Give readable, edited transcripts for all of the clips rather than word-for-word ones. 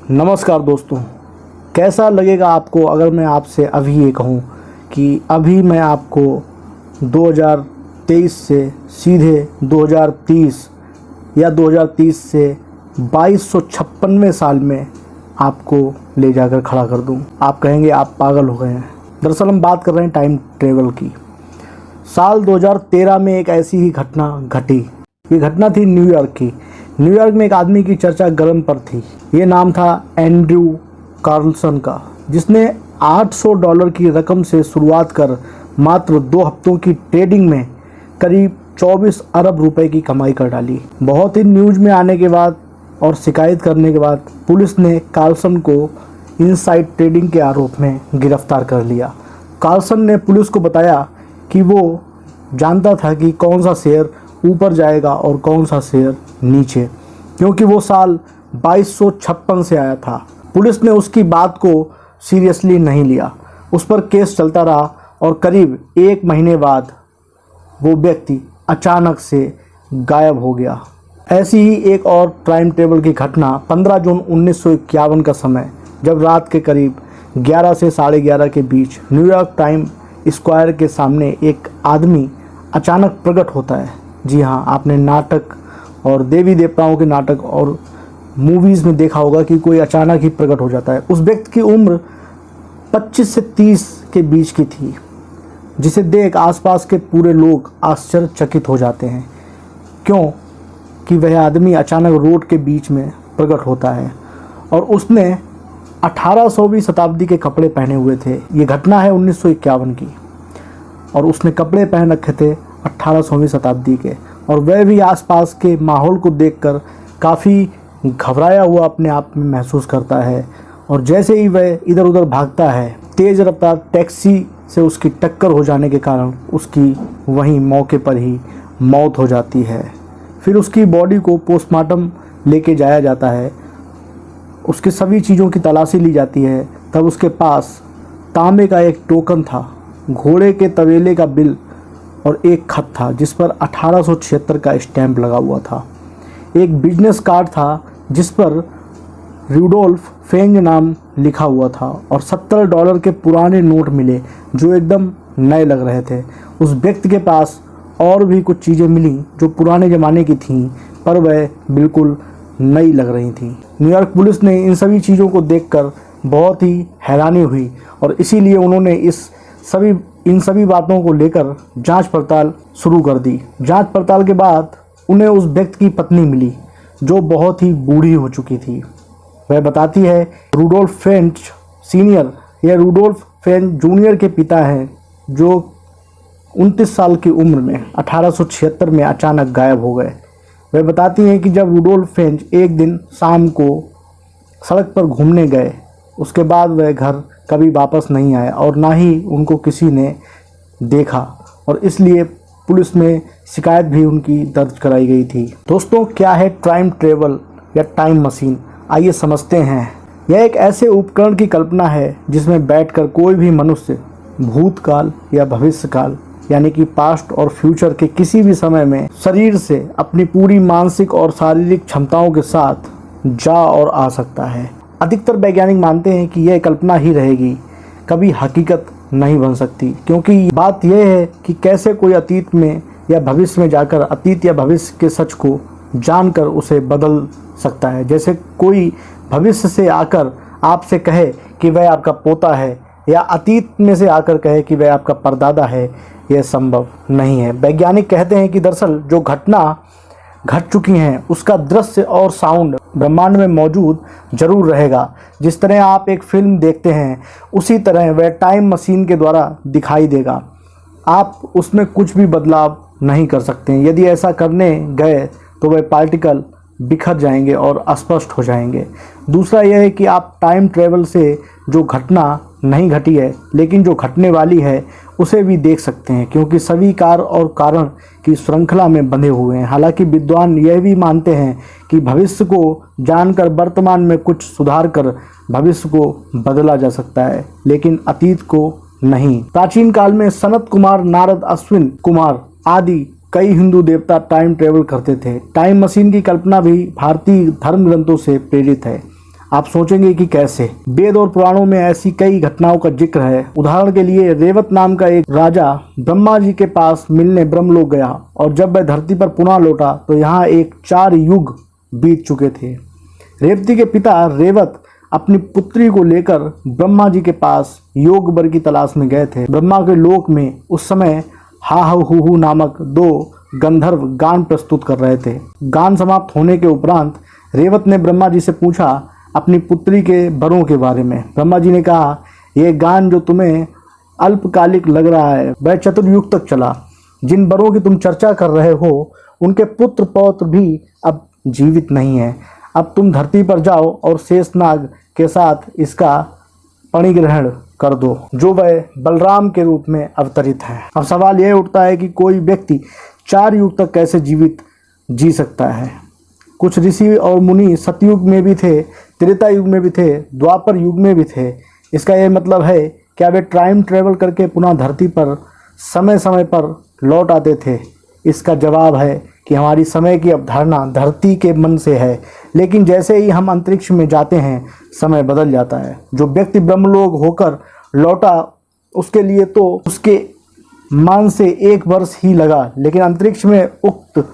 नमस्कार दोस्तों, कैसा लगेगा आपको अगर मैं आपसे अभी ये कहूँ कि अभी मैं आपको 2023 से सीधे 2030 या 2030 से 2256वें साल में आपको ले जाकर खड़ा कर दूँ। आप कहेंगे आप पागल हो गए हैं। दरअसल हम बात कर रहे हैं टाइम ट्रेवल की। साल 2013 में एक ऐसी ही घटना घटी। ये घटना थी न्यूयॉर्क की। न्यूयॉर्क में एक आदमी की चर्चा गर्म पर थी। ये नाम था एंड्रयू कार्लसन का, जिसने $800 की रकम से शुरुआत कर मात्र 2 हफ्तों की ट्रेडिंग में करीब 24 अरब रुपए की कमाई कर डाली। बहुत ही न्यूज में आने के बाद और शिकायत करने के बाद पुलिस ने कार्लसन को इनसाइड ट्रेडिंग के आरोप में गिरफ्तार कर लिया। कार्लसन ने पुलिस को बताया कि वो जानता था कि कौन सा शेयर ऊपर जाएगा और कौन सा शेयर नीचे, क्योंकि वो साल 2256 से आया था। पुलिस ने उसकी बात को सीरियसली नहीं लिया। उस पर केस चलता रहा और करीब 1 महीने बाद वो व्यक्ति अचानक से गायब हो गया। ऐसी ही एक और टाइम टेबल की घटना 15 जून 1951 का समय, जब रात के करीब 11 से 11:30 के बीच न्यूयॉर्क टाइम स्क्वायर के सामने एक आदमी अचानक प्रकट होता है। जी हाँ, आपने नाटक और देवी देवताओं के नाटक और मूवीज़ में देखा होगा कि कोई अचानक ही प्रकट हो जाता है। उस व्यक्ति की उम्र 25 से 30 के बीच की थी, जिसे देख आसपास के पूरे लोग आश्चर्यचकित हो जाते हैं। क्यों कि वह आदमी अचानक रोड के बीच में प्रकट होता है और उसने 1800वीं शताब्दी के कपड़े पहने हुए थे। ये घटना है 1951 की और उसने कपड़े पहन रखे थे 1800वीं शताब्दी के, और वह भी आसपास के माहौल को देखकर काफ़ी घबराया हुआ अपने आप में महसूस करता है। और जैसे ही वह इधर उधर भागता है, तेज़ रफ्तार टैक्सी से उसकी टक्कर हो जाने के कारण उसकी वहीं मौके पर ही मौत हो जाती है। फिर उसकी बॉडी को पोस्टमार्टम लेके जाया जाता है। उसकी सभी चीज़ों की तलाशी ली जाती है। तब उसके पास तांबे का एक टोकन था, घोड़े के तबेले का बिल और एक खत था जिस पर 1876 का स्टैंप लगा हुआ था। एक बिजनेस कार्ड था जिस पर रूडोल्फ फेंज नाम लिखा हुआ था और $70 के पुराने नोट मिले जो एकदम नए लग रहे थे। उस व्यक्ति के पास और भी कुछ चीज़ें मिली जो पुराने ज़माने की थीं, पर वह बिल्कुल नई लग रही थीं। न्यूयॉर्क पुलिस ने इन सभी चीज़ों को देखकर बहुत ही हैरानी हुई और इसीलिए उन्होंने इन सभी बातों को लेकर जांच पड़ताल शुरू कर दी। जांच पड़ताल के बाद उन्हें उस व्यक्ति की पत्नी मिली जो बहुत ही बूढ़ी हो चुकी थी। वह बताती है रूडोल्फ फेंज सीनियर या रूडोल्फ फेंज जूनियर के पिता हैं, जो 29 साल की उम्र में 1876 में अचानक गायब हो गए। वह बताती हैं कि जब रूडोल्फ फेंज एक दिन शाम को सड़क पर घूमने गए, उसके बाद वह घर कभी वापस नहीं आए और ना ही उनको किसी ने देखा, और इसलिए पुलिस में शिकायत भी उनकी दर्ज कराई गई थी। दोस्तों, क्या है टाइम ट्रेवल या टाइम मशीन? आइए समझते हैं। यह एक ऐसे उपकरण की कल्पना है जिसमें बैठकर कोई भी मनुष्य भूतकाल या भविष्यकाल यानी कि पास्ट और फ्यूचर के किसी भी समय में शरीर से अपनी पूरी मानसिक और शारीरिक क्षमताओं के साथ जा और आ सकता है। अधिकतर वैज्ञानिक मानते हैं कि यह कल्पना ही रहेगी, कभी हकीकत नहीं बन सकती, क्योंकि बात यह है कि कैसे कोई अतीत में या भविष्य में जाकर अतीत या भविष्य के सच को जानकर उसे बदल सकता है। जैसे कोई भविष्य से आकर आपसे कहे कि वह आपका पोता है या अतीत में से आकर कहे कि वह आपका परदादा है, यह संभव नहीं है। वैज्ञानिक कहते हैं कि दरअसल जो घटना घट चुकी हैं उसका दृश्य और साउंड ब्रह्मांड में मौजूद जरूर रहेगा। जिस तरह आप एक फिल्म देखते हैं उसी तरह वह टाइम मशीन के द्वारा दिखाई देगा। आप उसमें कुछ भी बदलाव नहीं कर सकते हैं। यदि ऐसा करने गए तो वह पार्टिकल बिखर जाएंगे और अस्पष्ट हो जाएंगे। दूसरा यह है कि आप टाइम ट्रेवल से जो घटना नहीं घटी है लेकिन जो घटने वाली है उसे भी देख सकते हैं, क्योंकि सभी कार्य और कारण की श्रृंखला में बंधे हुए हैं। हालांकि विद्वान यह भी मानते हैं कि भविष्य को जानकर वर्तमान में कुछ सुधार कर भविष्य को बदला जा सकता है, लेकिन अतीत को नहीं। प्राचीन काल में सनत कुमार, नारद, अश्विन कुमार आदि कई हिंदू देवता टाइम ट्रेवल करते थे। टाइम मशीन की कल्पना भी भारतीय धर्म ग्रंथों से प्रेरित है। आप सोचेंगे कि कैसे। वेद और पुराणों में ऐसी कई घटनाओं का जिक्र है। उदाहरण के लिए रेवत नाम का एक राजा ब्रह्मा जी के पास मिलने ब्रह्मलोक गया और जब वह धरती पर पुनः लौटा तो यहाँ एक 4 युग बीत चुके थे। रेवती के पिता रेवत अपनी पुत्री को लेकर ब्रह्मा जी के पास योग वर की तलाश में गए थे। ब्रह्मा के लोक में उस समय हाहू नामक 2 गंधर्व गान प्रस्तुत कर रहे थे। गान समाप्त होने के उपरांत रेवत ने ब्रह्मा जी से पूछा अपनी पुत्री के वरों के बारे में। ब्रह्मा जी ने कहा, यह गान जो तुम्हें अल्पकालिक लग रहा है वह चतुर्युग तक चला। जिन वरों की तुम चर्चा कर रहे हो उनके पुत्र पौत्र भी अब जीवित नहीं है। अब तुम धरती पर जाओ और शेषनाग के साथ इसका परिग्रहण कर दो, जो वह बलराम के रूप में अवतरित है। अब सवाल यह उठता है कि कोई व्यक्ति 4 युग तक कैसे जीवित जी सकता है। कुछ ऋषि और मुनि सतयुग में भी थे, त्रेता युग में भी थे, द्वापर युग में भी थे। इसका यह मतलब है क्या वे टाइम ट्रेवल करके पुनः धरती पर समय समय पर लौट आते थे। इसका जवाब है कि हमारी समय की अवधारणा धरती के मन से है, लेकिन जैसे ही हम अंतरिक्ष में जाते हैं समय बदल जाता है। जो व्यक्ति ब्रह्मलोक होकर लौटा उसके लिए तो उसके मान से 1 वर्ष ही लगा, लेकिन अंतरिक्ष में उक्त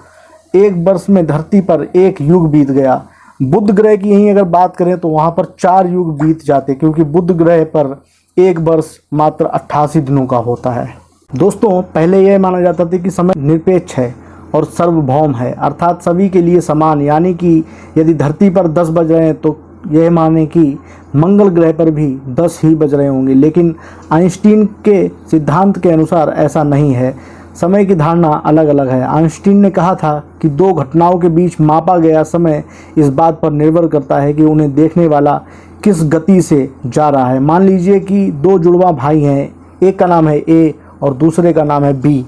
1 वर्ष में धरती पर 1 युग बीत गया। बुध ग्रह की यहीं अगर बात करें तो वहाँ पर 4 युग बीत जाते, क्योंकि बुध ग्रह पर 1 वर्ष मात्र 88 दिनों का होता है। दोस्तों, पहले यह माना जाता था कि समय निरपेक्ष है और सार्वभौम है, अर्थात सभी के लिए समान। यानी कि यदि धरती पर 10 बज रहे हैं तो यह माने कि मंगल ग्रह पर भी 10 ही बज रहे होंगे। लेकिन आइंस्टीन के सिद्धांत के अनुसार ऐसा नहीं है। समय की धारणा अलग अलग है। आइंस्टीन ने कहा था कि 2 घटनाओं के बीच मापा गया समय इस बात पर निर्भर करता है कि उन्हें देखने वाला किस गति से जा रहा है। मान लीजिए कि 2 जुड़वा भाई हैं, एक का नाम है ए और दूसरे का नाम है बी।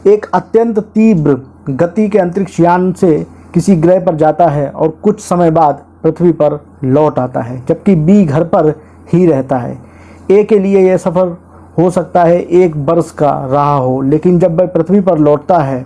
एक अत्यंत तीव्र गति के अंतरिक्ष यान से किसी ग्रह पर जाता है और कुछ समय बाद पृथ्वी पर लौट आता है, जबकि बी घर पर ही रहता है। ए के लिए यह सफ़र हो सकता है 1 वर्ष का रहा हो, लेकिन जब वह पृथ्वी पर लौटता है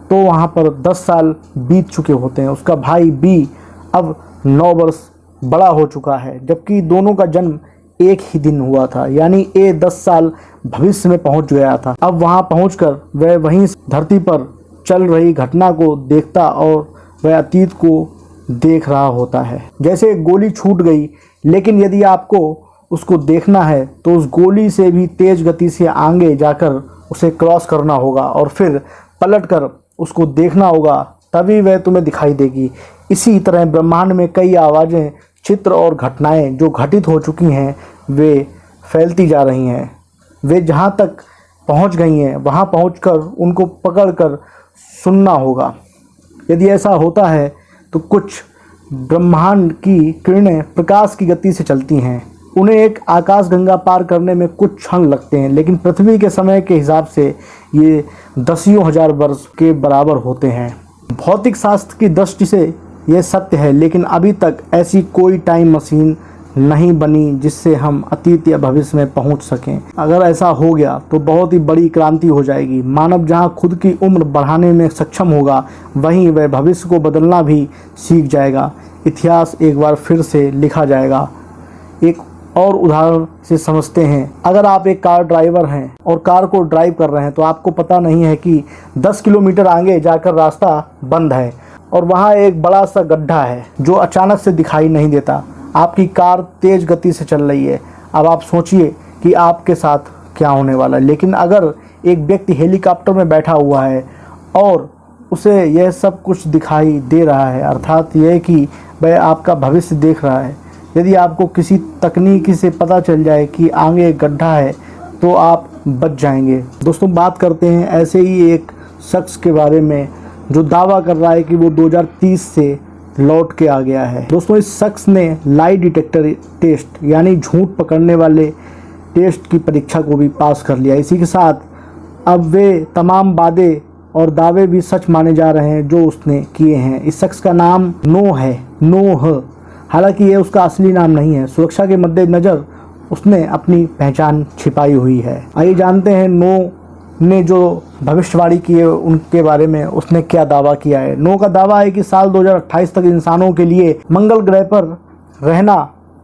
तो वहाँ पर 10 साल बीत चुके होते हैं। उसका भाई बी अब 9 वर्ष बड़ा हो चुका है, जबकि दोनों का जन्म एक ही दिन हुआ था। यानी ए 10 साल भविष्य में पहुँच गया था। अब वहाँ पहुँचकर वह वहीं धरती पर चल रही घटना को देखता और वह अतीत को देख रहा होता है। जैसे गोली छूट गई, लेकिन यदि आपको उसको देखना है तो उस गोली से भी तेज गति से आगे जाकर उसे क्रॉस करना होगा और फिर पलटकर उसको देखना होगा, तभी वह तुम्हें दिखाई देगी। इसी तरह ब्रह्मांड में कई आवाज़ें, चित्र और घटनाएं जो घटित हो चुकी हैं वे फैलती जा रही हैं। वे जहाँ तक पहुँच गई हैं वहाँ पहुँचकर उनको पकड़कर सुनना होगा। यदि ऐसा होता है तो कुछ ब्रह्मांड की किरणें प्रकाश की गति से चलती हैं। उन्हें एक आकाशगंगा पार करने में कुछ क्षण लगते हैं, लेकिन पृथ्वी के समय के हिसाब से ये 10,000 वर्ष के बराबर होते हैं। भौतिक शास्त्र की दृष्टि से यह सत्य है, लेकिन अभी तक ऐसी कोई टाइम मशीन नहीं बनी जिससे हम अतीत या भविष्य में पहुंच सकें। अगर ऐसा हो गया तो बहुत ही बड़ी क्रांति हो जाएगी। मानव जहां खुद की उम्र बढ़ाने में सक्षम होगा, वहीं वह भविष्य को बदलना भी सीख जाएगा। इतिहास एक बार फिर से लिखा जाएगा। एक और उदाहरण से समझते हैं। अगर आप एक कार ड्राइवर हैं और कार को ड्राइव कर रहे हैं तो आपको पता नहीं है कि 10 किलोमीटर आगे जाकर रास्ता बंद है और वहाँ एक बड़ा सा गड्ढा है जो अचानक से दिखाई नहीं देता। आपकी कार तेज गति से चल रही है। अब आप सोचिए कि आपके साथ क्या होने वाला है। लेकिन अगर एक व्यक्ति हेलीकॉप्टर में बैठा हुआ है और उसे यह सब कुछ दिखाई दे रहा है, अर्थात यह कि वह आपका भविष्य देख रहा है। यदि आपको किसी तकनीकी से पता चल जाए कि आगे एक गड्ढा है तो आप बच जाएंगे। दोस्तों, बात करते हैं ऐसे ही एक शख्स के बारे में जो दावा कर रहा है कि वो 2030 से लौट के आ गया है। दोस्तों, इस शख्स ने लाई डिटेक्टर टेस्ट यानी झूठ पकड़ने वाले टेस्ट की परीक्षा को भी पास कर लिया। इसी के साथ अब वे तमाम वादे और दावे भी सच माने जा रहे हैं जो उसने किए हैं। इस शख्स का नाम नोह है, नोह। हालांकि ये उसका असली नाम नहीं है। सुरक्षा के मद्देनज़र उसने अपनी पहचान छिपाई हुई है। आइए जानते हैं नोह ने जो भविष्यवाणी की है उनके बारे में उसने क्या दावा किया है। नोह का दावा है कि साल 2028 तक इंसानों के लिए मंगल ग्रह पर रहना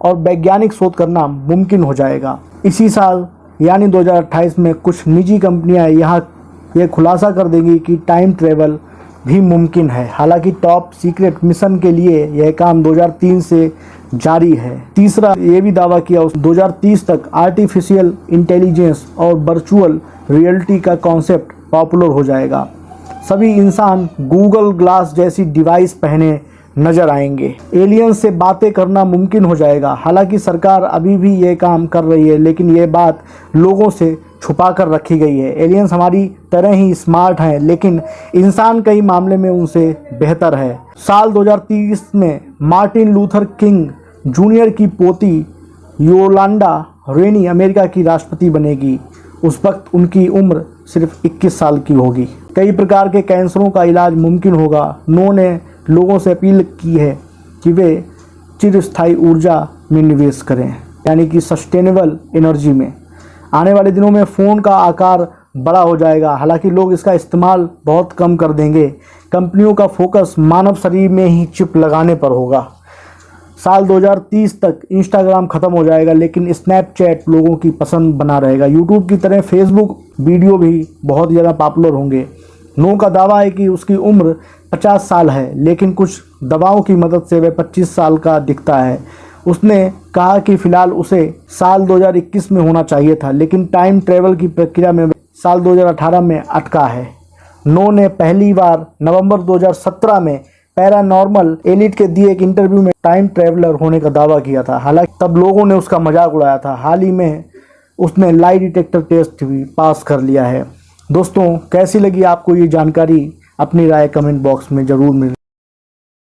और वैज्ञानिक शोध करना मुमकिन हो जाएगा। इसी साल यानी 2028 में कुछ निजी कंपनियां ये खुलासा कर देंगी कि टाइम ट्रेवल भी मुमकिन है। हालांकि टॉप सीक्रेट मिशन के लिए यह काम 2003 से जारी है। तीसरा, ये भी दावा किया 2030 तक आर्टिफिशियल इंटेलिजेंस और वर्चुअल रियलिटी का कॉन्सेप्ट पॉपुलर हो जाएगा। सभी इंसान गूगल ग्लास जैसी डिवाइस पहने नजर आएंगे। एलियंस से बातें करना मुमकिन हो जाएगा। हालांकि सरकार अभी भी ये काम कर रही है, लेकिन ये बात लोगों से छुपा कर रखी गई है। एलियंस हमारी तरह ही स्मार्ट हैं, लेकिन इंसान कई मामले में उनसे बेहतर है। साल 2030 में मार्टिन लूथर किंग जूनियर की पोती योलांडा रेनी अमेरिका की राष्ट्रपति बनेगी। उस वक्त उनकी उम्र सिर्फ 21 साल की होगी। कई प्रकार के कैंसरों का इलाज मुमकिन होगा। नो ने लोगों से अपील की है कि वे चिरस्थायी ऊर्जा में निवेश करें, यानी कि सस्टेनेबल एनर्जी में। आने वाले दिनों में फ़ोन का आकार बड़ा हो जाएगा, हालांकि लोग इसका इस्तेमाल बहुत कम कर देंगे। कंपनियों का फोकस मानव शरीर में ही चिप लगाने पर होगा। साल 2030 तक इंस्टाग्राम खत्म हो जाएगा, लेकिन स्नैपचैट लोगों की पसंद बना रहेगा। यूट्यूब की तरह फेसबुक वीडियो भी बहुत ज़्यादा पॉपुलर होंगे। नो का दावा है कि उसकी उम्र 50 साल है, लेकिन कुछ दवाओं की मदद से वह 25 साल का दिखता है। उसने कहा कि फ़िलहाल उसे साल 2021 में होना चाहिए था, लेकिन टाइम ट्रेवल की प्रक्रिया में साल 2018 में अटका है। नो ने पहली बार नवंबर 2017 में पैरानॉर्मल एलिट के दिए एक इंटरव्यू में टाइम ट्रेवलर होने का दावा किया था। हालांकि तब लोगों ने उसका मजाक उड़ाया था। हाल ही में उसने लाई डिटेक्टर टेस्ट भी पास कर लिया है। दोस्तों, कैसी लगी आपको ये जानकारी? अपनी राय कमेंट बॉक्स में ज़रूर मिले।